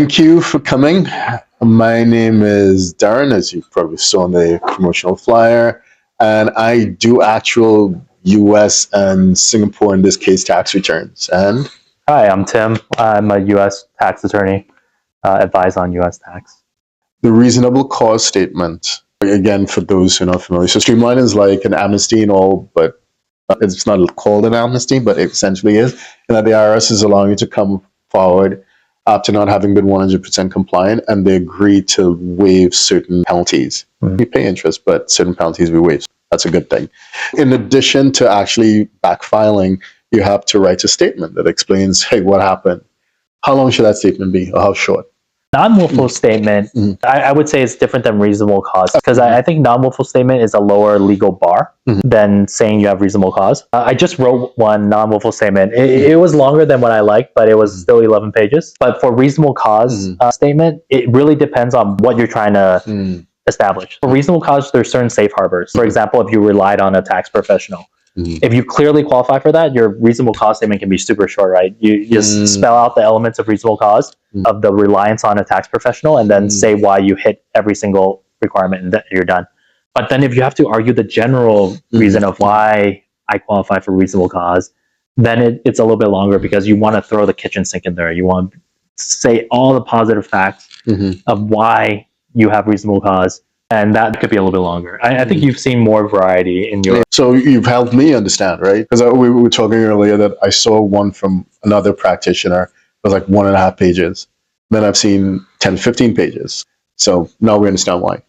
Thank you for coming. My name is Darren, as you probably saw on the promotional flyer, and I do actual US and Singapore, in this case, tax returns. And hi, I'm Tim. I'm a US tax attorney, advise on US tax. The reasonable cause statement, again, for those who are not familiar. So Streamline is like an amnesty and all, but it's not called an amnesty, but it essentially is. And that the IRS is allowing you to come forward after not having been 100% compliant, and they agree to waive certain penalties. We pay interest, but certain penalties we waive. That's a good thing. In addition to actually backfiling, you have to write a statement that explains, hey, what happened? How long should that statement be, or how short? Non-Wilfull statement, I would say it's different than reasonable cause, because I think non-Wilfull statement is a lower legal bar than saying you have reasonable cause. I just wrote one non-Wilfull statement. It was longer than what I liked, but it was still 11 pages. But for reasonable cause statement, it really depends on what you're trying to establish. For reasonable cause, there's certain safe harbors. For example, if you relied on a tax professional, if you clearly qualify for that, your reasonable cause statement can be super short, right? You just spell out the elements of reasonable cause of the reliance on a tax professional, and then say why you hit every single requirement, and that you're done. But then if you have to argue the general reason of why I qualify for reasonable cause, then it's a little bit longer, because you want to throw the kitchen sink in there. You want to say all the positive facts of why you have reasonable cause. And that could be a little bit longer. I think you've seen more variety in your... So you've helped me understand, right? Because we were talking earlier that I saw one from another practitioner. It was like 1.5 pages. Then I've seen 10, 15 pages. So now we understand why.